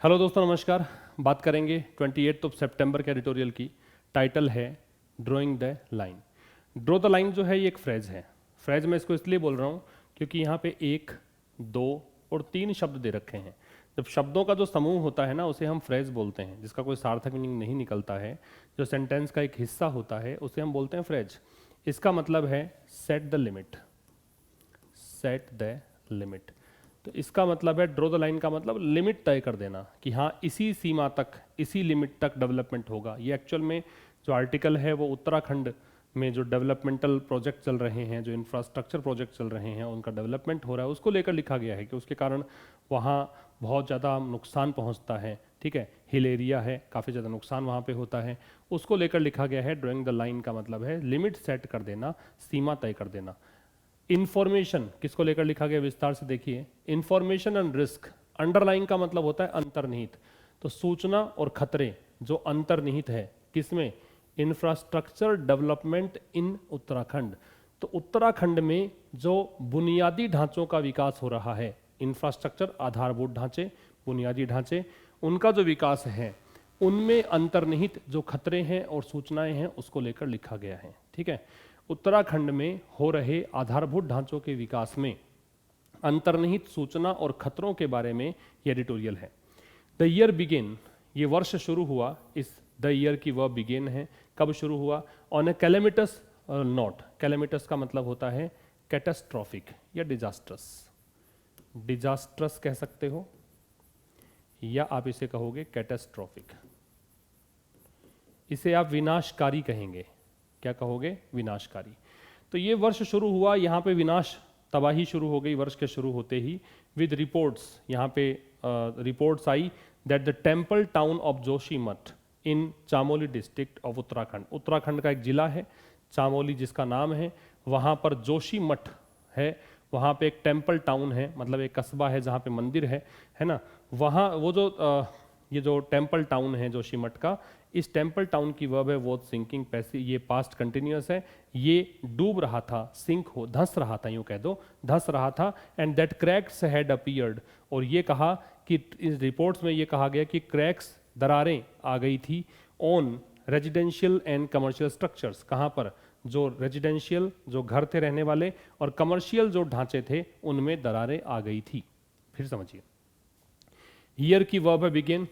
Hello दोस्तों, नमस्कार। बात करेंगे 28 सितंबर के एडिटोरियल की। टाइटल है drawing the line. Draw the line जो है ये एक फ्रेज है। फ्रेज मैं इसको इसलिए बोल रहा हूँ क्योंकि यहाँ पे 1, 2 और 3 शब्द दे रखे हैं। जब शब्दों का जो समूह होता है ना, उसे हम फ्रेज बोलते हैं, जिसका कोई सार्थक मीनिंग नहीं निकलता है। जो सेंटेंस का एक हिस्सा होता है उसे हम बोलते हैं फ्रेज। इसका मतलब है set the limit. Set the limit, तो इसका मतलब है ड्रॉ द लाइन का मतलब लिमिट तय कर देना कि हाँ इसी सीमा तक, इसी लिमिट तक डेवलपमेंट होगा। ये एक्चुअल में जो आर्टिकल है वो उत्तराखंड में जो डेवलपमेंटल प्रोजेक्ट चल रहे हैं, जो इंफ्रास्ट्रक्चर प्रोजेक्ट चल रहे हैं, उनका डेवलपमेंट हो रहा है, उसको लेकर लिखा गया है कि उसके कारण वहाँ बहुत ज़्यादा नुकसान पहुँचता है। ठीक है, हिल एरिया है, काफ़ी ज़्यादा नुकसान वहाँ पे होता है, उसको लेकर लिखा गया है। ड्राइंग द लाइन का मतलब है लिमिट सेट कर देना, सीमा तय कर देना। इंफॉर्मेशन किसको लेकर लिखा गया, विस्तार से देखिए। इंफॉर्मेशन एंड रिस्क, अंडरलाइन का मतलब होता है अंतर्निहित। तो सूचना और खतरे जो अंतर्निहित है किसमें, इंफ्रास्ट्रक्चर डेवलपमेंट इन उत्तराखंड। तो उत्तराखंड में जो बुनियादी ढांचों का विकास हो रहा है, इंफ्रास्ट्रक्चर आधारभूत ढांचे, बुनियादी ढांचे, उनका जो विकास है उनमें अंतर्निहित जो खतरे हैं और सूचनाएं हैं उसको लेकर लिखा गया है। ठीक है, उत्तराखंड में हो रहे आधारभूत ढांचों के विकास में अंतर्निहित सूचना और खतरों के बारे में ये एडिटोरियल है। द ईयर बिगेन, ये वर्ष शुरू हुआ, इस द ईयर की वह बिगेन है, कब शुरू हुआ, ऑन ए कैलेमिटस नोट। कैलेमिटस का मतलब होता है कैटास्ट्रॉफिक या डिजास्ट्रस। डिजास्ट्रस कह सकते हो या आप इसे कहोगे कैटास्ट्रॉफिक। इसे आप विनाशकारी कहेंगे। क्या कहोगे, विनाशकारी। तो ये वर्ष शुरू हुआ, यहाँ पे विनाश, तबाही शुरू हो गई वर्ष के शुरू होते ही। विद रिपोर्ट्स, यहाँ पे reports I that the temple town of Joshimath in Chamoli district of Uttarakhand. Uttarakhand का एक जिला है चामोली जिसका नाम है, वहाँ पर जोशीमठ है, वहाँ पे एक टेम्पल टाउन है, मतलब एक कस्बा है जहाँ पे मंदिर है ना। वहाँ वो जो ये जो टेम्पल टाउन है जोशीमठ का, इस टेम्पल टाउन की वर्ब है वॉज सिंकिंग, पैसे ये पास्ट कंटिन्यूअस है, ये डूब रहा था, सिंक हो, धंस रहा था, यूं कह दो, धंस रहा था। And that cracks had appeared, और ये कहा कि इस रिपोर्ट्स में ये कहा गया कि क्रैक्स, दरारें आ गई थी, on residential and commercial structures. कहाँ पर, जो रेजिडेंशियल जो घर थे रहने वाले और कमर्शियल जो ढांचे थे उनमें दरारें आ गई थी। फिर समझिए, ईयर की वर्ब है बिगिन।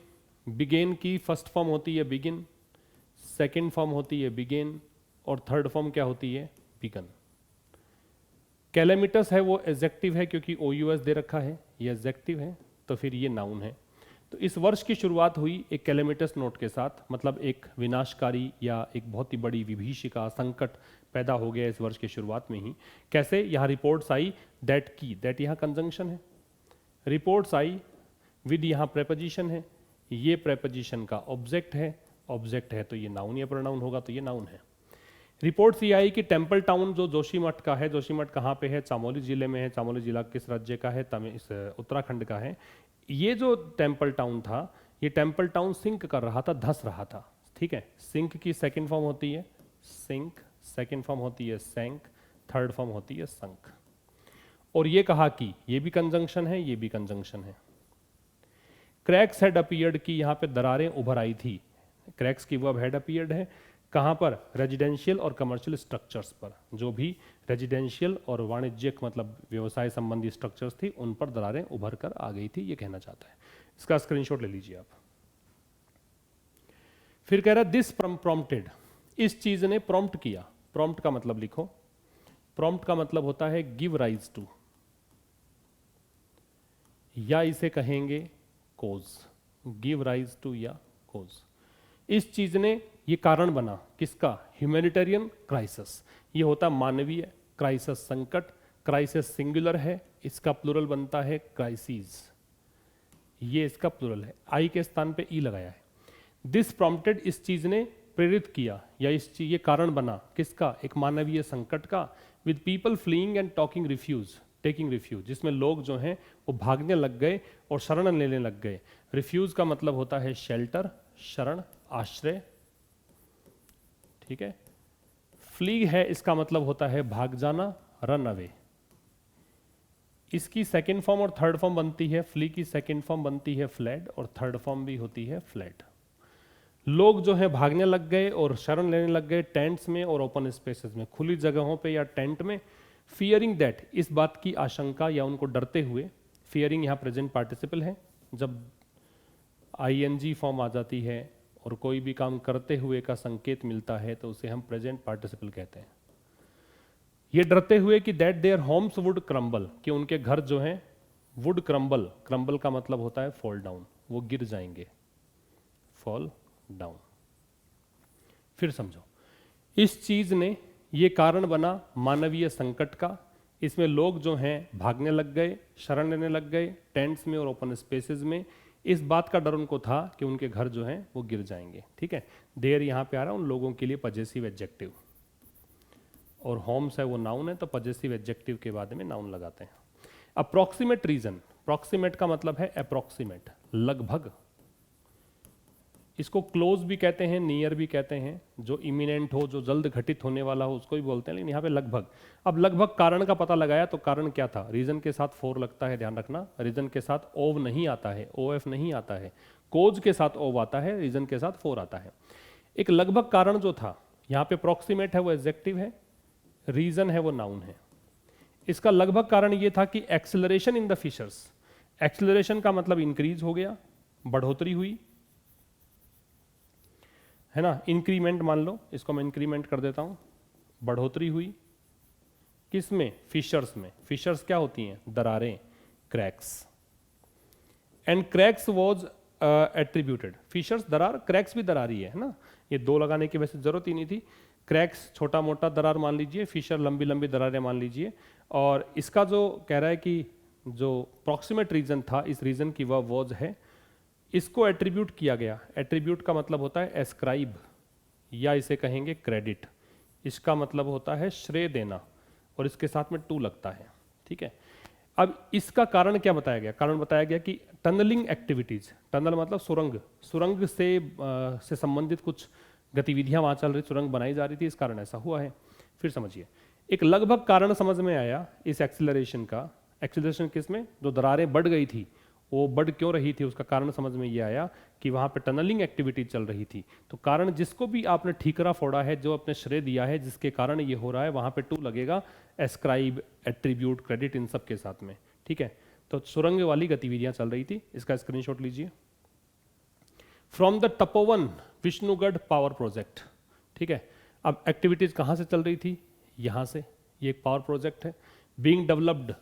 बिगेन की फर्स्ट फॉर्म होती है बिगिन, सेकंड फॉर्म होती है बिगेन, और थर्ड फॉर्म क्या होती है, बिगन। कैलेमिटस है वो एडजेक्टिव है क्योंकि OUS दे रखा है, ये एडजेक्टिव है, तो फिर ये नाउन है। तो इस वर्ष की शुरुआत हुई एक कैलेमिटस नोट के साथ, मतलब एक विनाशकारी या एक बहुत ही बड़ी विभीषिका, संकट पैदा हो गया इस वर्ष की शुरुआत में ही। कैसे, यहाँ रिपोर्ट्स आई दैट की, दैट यहाँ कंजंक्शन है, रिपोर्ट्स आई विद यहाँ प्रेपोजिशन है, ये प्रेपोजिशन का ऑब्जेक्ट है, ऑब्जेक्ट है तो ये नाउन या प्रोनाउन होगा, तो ये नाउन है। रिपोर्ट्स ये आई कि टेम्पल टाउन जो जोशीमठ का है, जोशीमठ कहाँ पे है, चामोली जिले में है। चामोली जिला किस राज्य का है, इस उत्तराखंड का है। ये जो टेम्पल टाउन था, ये टेम्पल टाउन सिंक कर रहा था, धस रहा था। ठीक है, सिंक की सेकेंड फॉर्म होती है सिंक, सेकेंड फॉर्म होती है सैंक, थर्ड फॉर्म होती है संक। और ये कहा कि ये भी कंजंक्शन है, ये भी कंजंक्शन है। क्रैक्स हैड अपीयर्ड की, यहाँ पे दरारें उभर आई थी। क्रैक्स की वर्ब हैड अपीयर्ड है, कहाँ पर, रेजिडेंशियल और कमर्शियल स्ट्रक्चर्स पर। जो भी रेजिडेंशियल और वाणिज्यिक मतलब व्यवसाय संबंधी स्ट्रक्चर्स थी उन पर दरारें उभर कर आ गई थी, ये कहना चाहता है। इसका स्क्रीनशॉट ले लीजिए आप। फिर कह रहा है दिस प्रॉम्प्टेड, इस चीज ने प्रॉम्प्ट किया। प्रॉम्प्ट का मतलब लिखो, प्रॉम्प्ट का मतलब होता है गिव राइज टू, या इसे कहेंगे कोज, गिव राइज टू या कोज। इस चीज ने, ये कारण बना, किसका, ह्यूमैनिटेरियन क्राइसिस। ये होता है मानवीय क्राइसिस, संकट। क्राइसिस सिंगुलर है, इसका प्लुरल बनता है क्राइसिस, ये इसका प्लुरल है, आई के स्थान पे ई लगाया है। दिस प्रॉम्प्टेड, इस चीज ने प्रेरित किया या इस चीज, ये कारण बना किसका, एक मानवीय संकट का। With people fleeing and talking refuge, taking refuge, जिसमें लोग जो हैं वो भागने लग गए और शरण लेने लग गए। रिफ्यूज का मतलब होता है शेल्टर, शरण, आश्रय। ठीक है, फ्ली है इसका मतलब होता है भाग जाना, रन अवे। इसकी सेकेंड फॉर्म और थर्ड फॉर्म बनती है, फ्ली की सेकेंड फॉर्म बनती है फ्लैड और थर्ड फॉर्म भी होती है फ्लैट। लोग जो है भागने लग गए और शरण लेने लग गए टेंट्स में और ओपन स्पेसेस में, खुली जगहों पे या टेंट में। फियरिंग दैट, इस बात की आशंका या उनको डरते हुए, फियरिंग यहाँ प्रेजेंट पार्टिसिपल है, जब आईएनजी फॉर्म आ जाती है और कोई भी काम करते हुए का संकेत मिलता है तो उसे हम प्रेजेंट पार्टिसिपल कहते हैं। ये डरते हुए कि that their homes would crumble, कि उनके घर जो हैं वुड क्रम्बल, क्रम्बल का मतलब होता है फॉल डाउन, वो गिर जाएंगे, फॉल डाउन। फिर समझो, इस चीज ने ये कारण बना मानवीय संकट का। इसमें लोग जो हैं भागने लग गए, शरण लेने लग गए टेंट्स में और ओपन स्पेसेस में। इस बात का डर उनको था कि उनके घर जो हैं वो गिर जाएंगे। ठीक है, देर यहाँ पे आ रहा है उन लोगों के लिए पजेसिव एडजेक्टिव, और होम्स है वो नाउन है, तो पजेसिव एडजेक्टिव के बाद में नाउन लगाते हैं। अप्रोक्सीमेट रीजन, अप्रोक्सीमेट का मतलब है अप्रोक्सीमेट, लगभग। इसको क्लोज भी कहते हैं, नियर भी कहते हैं, जो इमिनेंट हो, जो जल्द घटित होने वाला हो उसको भी बोलते हैं, लेकिन यहाँ पे लगभग। अब लगभग कारण का पता लगाया तो कारण क्या था, रीजन के साथ फोर लगता है, ध्यान रखना, रीजन के साथ ओव नहीं आता है, ओएफ नहीं आता है, कोज के साथ ओव आता है, रीजन के साथ फोर आता है। एक लगभग कारण जो था, यहाँ पे अप्रोक्सीमेट है वो एडजेक्टिव है, रीजन है वो नाउन है। इसका लगभग कारण ये था कि acceleration in the fissures, acceleration का मतलब इंक्रीज हो गया, बढ़ोतरी हुई, है ना, इंक्रीमेंट मान लो, इसको मैं इंक्रीमेंट कर देता हूं, बढ़ोतरी हुई किस में, फिशर्स में। फिशर्स क्या होती हैं, दरारें, cracks. And cracks was attributed, fissures दरार, क्रैक्स भी दरार ही है ना, ये दो लगाने की वैसे जरूरत ही नहीं थी। क्रैक्स छोटा मोटा दरार मान लीजिए, फिशर लंबी लंबी दरारें मान लीजिए। और इसका जो कह रहा है कि जो प्रॉक्सिमेट रीजन था, इस रीजन की वह वॉज है, इसको एट्रीब्यूट किया गया। एट्रीब्यूट का मतलब होता है एस्क्राइब, या इसे कहेंगे क्रेडिट। इसका मतलब होता है श्रेय देना, और इसके साथ में टू लगता है। ठीक है, अब इसका कारण क्या बताया गया, कारण बताया गया कि टनलिंग एक्टिविटीज, टनल मतलब सुरंग, सुरंग से संबंधित कुछ गतिविधियां वहां चल रही, सुरंग बनाई जा रही थी, इस कारण ऐसा हुआ है। फिर समझिए, एक लगभग कारण समझ में आया इस एक्सीलरेशन का। एक्सीलरेशन किसमें, जो दरारें बढ़ गई थी वो बढ़ क्यों रही थी, उसका कारण समझ में ये आया कि वहां पे टनलिंग एक्टिविटी चल रही थी। तो कारण जिसको भी आपने ठीकरा फोड़ा है, जो आपने श्रेय दिया है, जिसके कारण ये हो रहा है, वहां पे टू लगेगा, एस्क्राइब, एट्रीब्यूट, क्रेडिट, इन सब के साथ में। ठीक है, तो सुरंग वाली गतिविधियां चल रही थी। इसका स्क्रीनशॉट लीजिए। From the Tapovan Vishnugarh power project. ठीक है, अब एक्टिविटीज कहां से चल रही थी, यहां से, ये एक पावर प्रोजेक्ट है। बीइंग डेवलप्ड,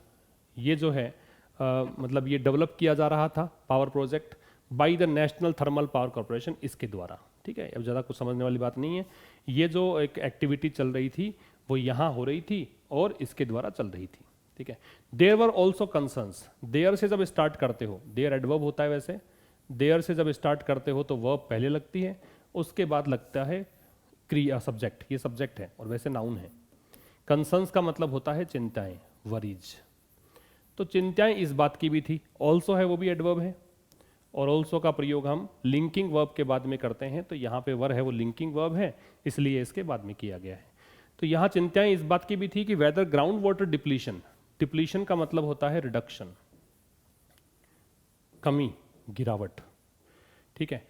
ये जो है मतलब ये डेवलप किया जा रहा था power project by the national thermal power corporation, इसके द्वारा। ठीक है, अब ज़्यादा कुछ समझने वाली बात नहीं है। ये जो एक एक्टिविटी चल रही थी वो यहाँ हो रही थी और इसके द्वारा चल रही थी। ठीक है, there were also concerns, there से जब स्टार्ट करते हो, देयर एडवर्ब होता है वैसे, देयर से जब स्टार्ट करते हो तो वर्ब पहले लगती है, उसके बाद लगता है क्रिया, सब्जेक्ट, ये सब्जेक्ट है और वैसे नाउन है। कंसर्न्स का मतलब होता है चिंताएं, वरीज। तो चिंताएं इस बात की भी थी, ऑल्सो है वो भी एडवर्ब है, और ऑल्सो का प्रयोग हम लिंकिंग वर्ब के बाद में करते हैं, तो यहाँ पे वर है वो लिंकिंग वर्ब है, इसलिए इसके बाद में किया गया है। तो यहाँ चिंताएं इस बात की भी थी कि whether ground water depletion, depletion का मतलब होता है रिडक्शन, कमी, गिरावट। ठीक है,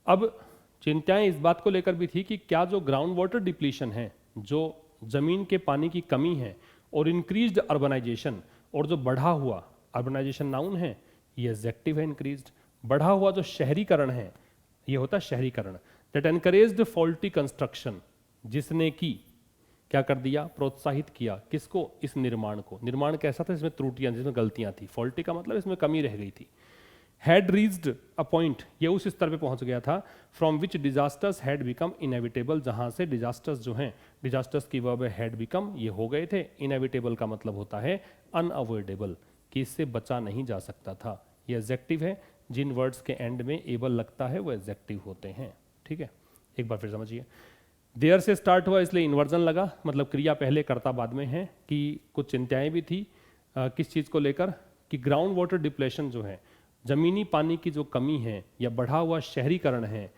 अब चिंताएं इस बात को लेकर भी थी कि क्या जो ग्राउंड वाटर डिप्लीशन है, जो जमीन के पानी की कमी है, और इंक्रीज्ड अर्बनाइजेशन, और जो बढ़ा हुआ, अर्बनाइजेशन नाउन है, ये एडजेक्टिव है, इंक्रीज्ड। बढ़ा हुआ जो शहरीकरण है, ये होता है शहरीकरण। दैट एनकरेज्ड फॉल्टी कंस्ट्रक्शन, जिसने की क्या कर दिया, प्रोत्साहित किया, किसको, इस निर्माण को। निर्माण कैसा था, इसमें त्रुटियां, जिसमें गलतियां थी, फॉल्टी का मतलब इसमें कमी रह गई थी। हैड रीच्ड अ पॉइंट, ये उस स्तर पे पहुंच गया था, from which disasters had become inevitable, जहां से डिजास्टर्स जो हैं, डिजास्टर्स की वर्ब है हैड बिकम, ये हो गए थे। इनएविटेबल का मतलब होता है अनअवॉइडेबल, कि इससे बचा नहीं जा सकता था। ये एडजेक्टिव है, जिन वर्ड्स के एंड में एबल लगता है वो एडजेक्टिव होते हैं। ठीक है, एक बार फिर समझिए, देयर से स्टार्ट हुआ इसलिए इन्वर्जन लगा, मतलब क्रिया पहले कर्ता बाद में है, कि कुछ चिंताएं भी थी किस चीज़ को लेकर, कि ग्राउंड वाटर डिप्लेशन जो है, जमीनी पानी की जो कमी है, या बढ़ा हुआ शहरीकरण है,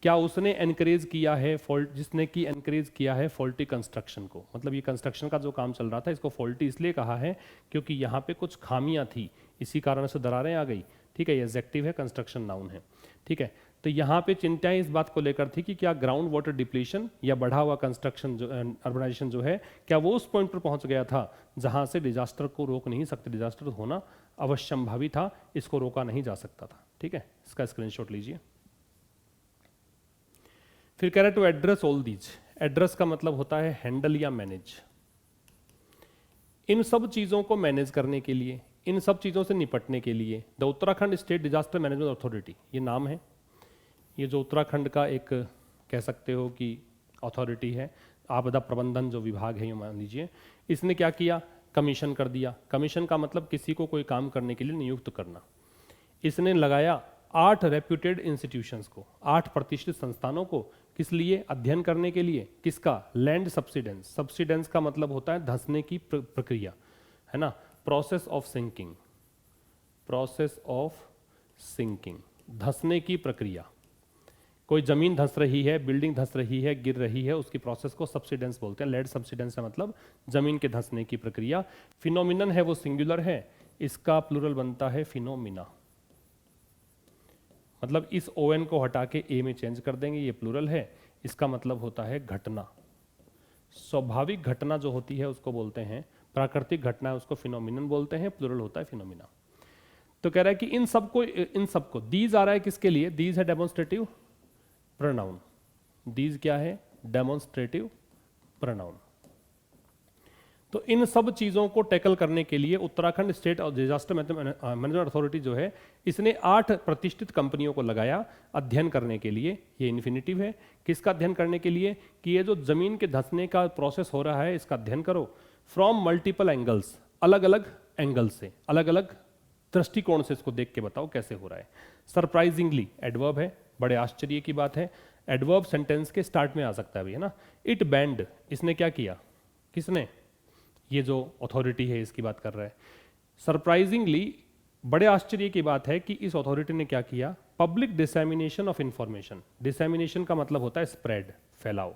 क्या उसने एनकरेज किया है फॉल्ट, जिसने की एनकरेज किया है फॉल्टी कंस्ट्रक्शन को, मतलब ये कंस्ट्रक्शन का जो काम चल रहा था इसको फॉल्टी इसलिए कहा है क्योंकि यहाँ पे कुछ खामियां थी, इसी कारण से दरारें आ गई। ठीक है, ये एडजेक्टिव है, कंस्ट्रक्शन नाउन है। ठीक है, तो यहाँ पे चिंताएं इस बात को लेकर थी कि क्या ग्राउंड वाटर डिप्लीशन या बढ़ा हुआ कंस्ट्रक्शन जो अर्बनाइजेशन जो है, क्या वो उस पॉइंट पर पहुंच गया था जहां से डिजास्टर को रोक नहीं सकते, डिजास्टर होना अवश्यंभावी था, इसको रोका नहीं जा सकता था। ठीक है, इसका स्क्रीनशॉट लीजिए। फिर कह रहे to address all these, address का मतलब होता है हैंडल या मैनेज। इन सब चीजों को मैनेज करने के लिए, इन सब चीजों से निपटने के लिए the Uttarakhand state disaster management authority, ये नाम है, ये जो उत्तराखंड का एक कह सकते हो कि अथॉरिटी है, आपदा प्रबंधन जो विभाग है ये मान लीजिए, इसने क्या किया, कमीशन कर दिया। कमीशन का मतलब किसी को कोई काम करने के लिए नियुक्त करना। इसने लगाया 8 रेप्यूटेड इंस्टीट्यूशंस को, 8 प्रतिष्ठित संस्थानों को, किस लिए, अध्ययन करने के लिए, किसका, लैंड सब्सिडेंस। सब्सिडेंस का मतलब होता है धंसने की प्रक्रिया, है ना, process of sinking, process of sinking, धंसने की प्रक्रिया। कोई जमीन धंस रही है, बिल्डिंग धंस रही है, गिर रही है, उसकी प्रोसेस को सब्सिडेंस बोलते हैं। लैंड सब्सिडेंस का मतलब जमीन के धंसने की प्रक्रिया। फिनोमिनन है वो सिंगुलर है, इसका प्लूरल बनता है फिनोमिना, मतलब इस ओएन को हटा के ए में चेंज कर देंगे, ये प्लूरल है, इसका मतलब होता है घटना। स्वाभाविक घटना जो होती है उसको बोलते हैं, प्राकृतिक घटना है उसको फिनोमिनन बोलते हैं, प्लूरल होता है फिनोमिना। तो कह रहा है कि इन सबको दीज आ रहा है किसके लिए, दीज है डेमोन्स्ट्रेटिव प्रोनाउन, दीज क्या है, डेमोन्स्ट्रेटिव प्रोनाउन। तो इन सब चीजों को टैकल करने के लिए उत्तराखंड स्टेट और डिजास्टर मैनेजमेंट अथॉरिटी जो है, इसने 8 प्रतिष्ठित कंपनियों को लगाया अध्ययन करने के लिए। ये इन्फिनिटिव है, किसका अध्ययन करने के लिए, कि ये जो जमीन के धंसने का प्रोसेस हो रहा है इसका अध्ययन करो, फ्रॉम मल्टीपल एंगल्स, अलग अलग एंगल से, अलग अलग दृष्टिकोण से इसको देख के बताओ कैसे हो रहा है। सरप्राइजिंगली एडवर्ब है, बड़े आश्चर्य की बात है, एडवर्ब सेंटेंस के स्टार्ट में आ सकता है भी, है ना। इट बैंड, इसने क्या किया, किसने, ये जो अथॉरिटी है इसकी बात कर रहा है। सरप्राइजिंगली, बड़े आश्चर्य की बात है कि इस अथॉरिटी ने क्या किया, पब्लिक डिसैमिनेशन ऑफ इंफॉर्मेशन। डिसैमिनेशन का मतलब होता है स्प्रेड, फैलाव,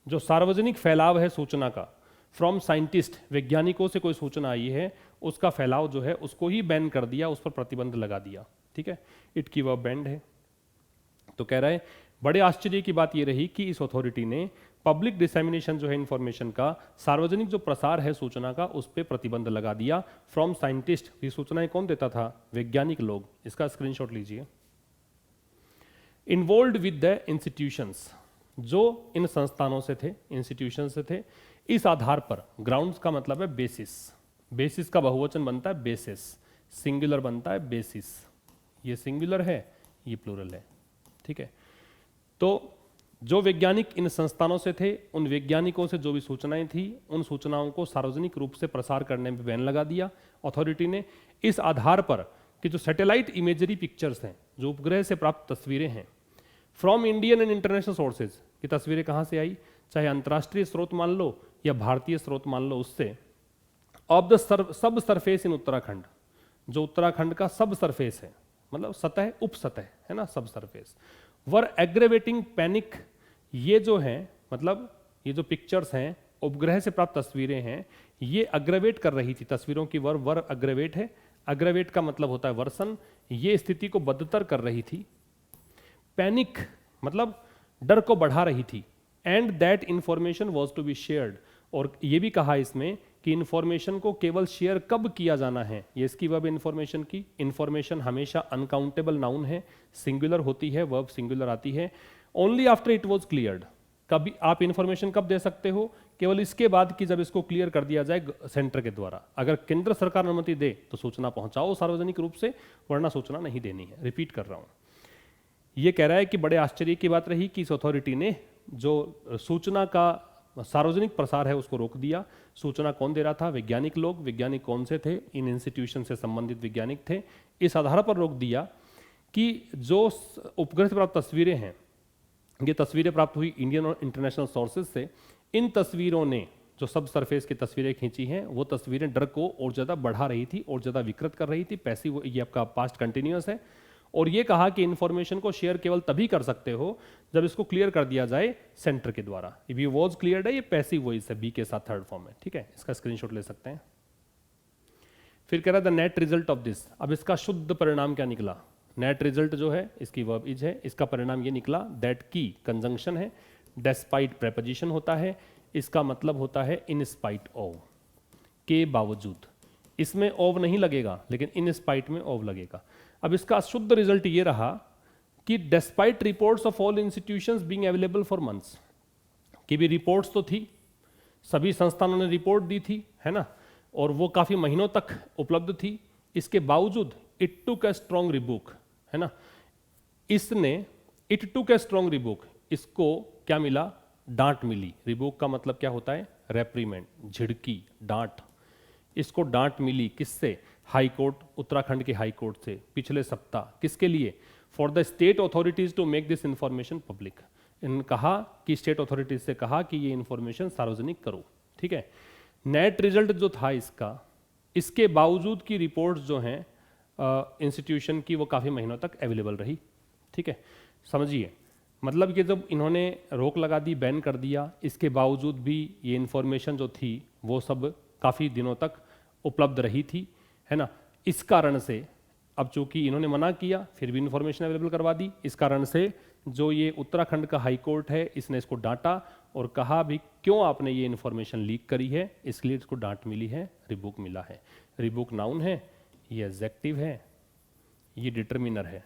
जो सार्वजनिक फैलाव है सूचना का, फ्रॉम साइंटिस्ट, वैज्ञानिकों से कोई सूचना आई है, उसका फैलाव जो है उसको ही बैन कर दिया, उस पर प्रतिबंध लगा दिया। ठीक है, इट की वह बैंड है। तो कह रहा है बड़े आश्चर्य की बात यह रही कि इस अथॉरिटी ने पब्लिक डिसैमिनेशन जो है इंफॉर्मेशन का, सार्वजनिक जो प्रसार है सूचना का, उस पर प्रतिबंध लगा दिया। फ्रॉम साइंटिस्ट, ये सूचनाएं कौन देता था, वैज्ञानिक लोग। इसका स्क्रीनशॉट लीजिए। इन्वॉल्व विद द इंस्टीट्यूशंस, जो इन संस्थानों से थे, इंस्टीट्यूशन से थे, इस आधार पर, ग्राउंड्स का मतलब है बेसिस, बेसिस का बहुवचन बनता है बेसिस, सिंगुलर बनता है बेसिस, ये सिंगुलर है, ये प्लूरल है। ठीक है, तो जो वैज्ञानिक इन संस्थानों से थे, उन वैज्ञानिकों से जो भी सूचनाएं थी, उन सूचनाओं को सार्वजनिक रूप से प्रसार करने में बैन लगा दिया अथॉरिटी ने, इस आधार पर कि जो सैटेलाइट इमेजरी पिक्चर्स हैं, जो उपग्रह से प्राप्त तस्वीरें हैं, from Indian and international sources, की तस्वीरें कहाँ से आई, चाहे अंतर्राष्ट्रीय स्रोत मान लो या भारतीय स्रोत मान लो, उससे, of the sub surface in Uttarakhand, जो उत्तराखंड का सब सरफेस है, मतलब सतह, उप सतह है ना, सब सरफेस, वर एग्रेवेटिंग पैनिक, ये जो है मतलब ये जो पिक्चर्स हैं, उपग्रह से प्राप्त तस्वीरें हैं, ये अग्रवेट कर रही थी, तस्वीरों की वर अग्रवेट है, अग्रवेट का मतलब होता है वर्सन, ये स्थिति को बदतर कर रही थी। पैनिक मतलब डर को बढ़ा रही थी। And that information was to be shared, और ये भी कहा इसमें कि इंफॉर्मेशन को केवल शेयर कब किया जाना है, ये इसकी वर्ब इंफॉर्मेशन की। इंफॉर्मेशन हमेशा अनकाउंटेबल नाउन है, सिंगुलर होती है, वर्ब सिंगुलर आती है। Only after it was cleared, कभी आप इंफॉर्मेशन कब दे सकते हो, केवल इसके बाद कि जब इसको क्लियर कर दिया जाए सेंटर के द्वारा। अगर केंद्र सरकार अनुमति दे तो सूचना पहुंचाओ सार्वजनिक रूप से, वरना सूचना नहीं देनी है। रिपीट कर रहा हूं, ये कह रहा है कि बड़े आश्चर्य की बात रही कि इस अथॉरिटी ने जो सूचना का सार्वजनिक प्रसार है उसको रोक दिया। सूचना कौन दे रहा था, वैज्ञानिक लोग। वैज्ञानिक कौन से थे, इन इंस्टीट्यूशन से संबंधित वैज्ञानिक थे। इस आधार पर रोक दिया कि जो उपग्रह से प्राप्त तस्वीरें हैं, ये तस्वीरें प्राप्त हुई इंडियन और इंटरनेशनल सोर्सेज से। इन तस्वीरों ने जो सब सरफेस की तस्वीरें खींची हैं, वो तस्वीरें डर को और ज़्यादा बढ़ा रही थी और ज़्यादा विकृत कर रही थी। पैसिव, ये आपका पास्ट कंटिन्यूअस है। और ये कहा कि इन्फॉर्मेशन को शेयर केवल तभी कर सकते हो जब इसको क्लियर कर दिया जाए सेंटर के द्वारा। ये वॉज क्लियर्ड है, ये पैसिव वॉइस है बी के साथ थर्ड फॉर्म में, ठीक है, इसका स्क्रीनशॉट ले सकते हैं। फिर कह रहा है the net result of this, अब इसका शुद्ध परिणाम क्या निकला। नेट रिजल्ट जो है इसकी वर्ब इज है, इसका परिणाम ये निकला दैट की कंजंक्शन है, डेस्पाइट प्रेपोजिशन होता है, इसका मतलब होता है इन स्पाइट ऑफ, के बावजूद। इसमें ऑफ नहीं लगेगा लेकिन इन स्पाइट में ऑफ लगेगा। अब इसका शुद्ध रिजल्ट ये रहा कि despite reports of all institutions being available for months, कि भी रिपोर्ट्स तो थी, सभी संस्थानों ने रिपोर्ट दी थी, है ना, और वो काफी महीनों तक उपलब्ध थी, इसके बावजूद it took a strong Reebok, है ना, इसने it took a strong Reebok, इसको क्या मिला, डांट मिली। रिबुक का मतलब क्या होता है, रेप्रीमेंट, झिड़की, डांट। इसको डांट मिली किससे, हाई कोर्ट, उत्तराखंड के हाई कोर्ट से पिछले सप्ताह। किसके लिए, for the state authorities to make this information public. इन कहा कि स्टेट अथॉरिटीज से कहा कि ये इंफॉर्मेशन सार्वजनिक करो, ठीक है। नेट रिजल्ट जो था इसका, इसके बावजूद की रिपोर्ट्स जो हैं इंस्टीट्यूशन की वो काफ़ी महीनों तक अवेलेबल रही, ठीक है। समझिए, मतलब कि जब इन्होंने रोक लगा दी, बैन कर दिया, इसके बावजूद भी ये इंफॉर्मेशन जो थी वो सब काफ़ी दिनों तक उपलब्ध रही थी, है ना। इस कारण से अब चूंकि इन्होंने मना किया फिर भी इंफॉर्मेशन अवेलेबल करवा दी, इस कारण से जो ये उत्तराखंड का हाई कोर्ट है इसने इसको डांटा और कहा भी क्यों आपने ये इंफॉर्मेशन लीक करी है, इसलिए इसको डांट मिली है, रिबुक मिला है। रिबुक नाउन है, ये एडजेक्टिव है, ये डिटरमिनर है,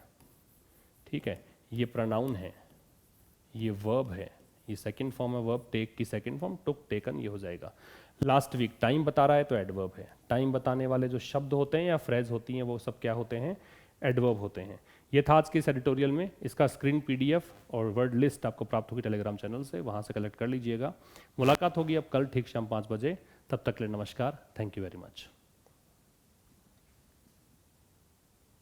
ठीक है, ये प्रोनाउन है, ये वर्ब है, ये सेकंड फॉर्म है वर्ब, टेक की सेकंड फॉर्म, टुक, टेकन, ये हो जाएगा। लास्ट वीक टाइम बता रहा है तो एडवर्ब है। टाइम बताने वाले जो शब्द होते हैं या फ्रेज होती हैं वो सब क्या होते हैं, एडवर्ब होते हैं। ये था आज के इस एडिटोरियल में। इसका स्क्रीन पीडीएफ और वर्ड लिस्ट आपको प्राप्त होगी टेलीग्राम चैनल से, वहाँ से कलेक्ट कर लीजिएगा। मुलाकात होगी अब कल ठीक शाम 5 बजे। तब तक के लिए नमस्कार, थैंक यू वेरी मच।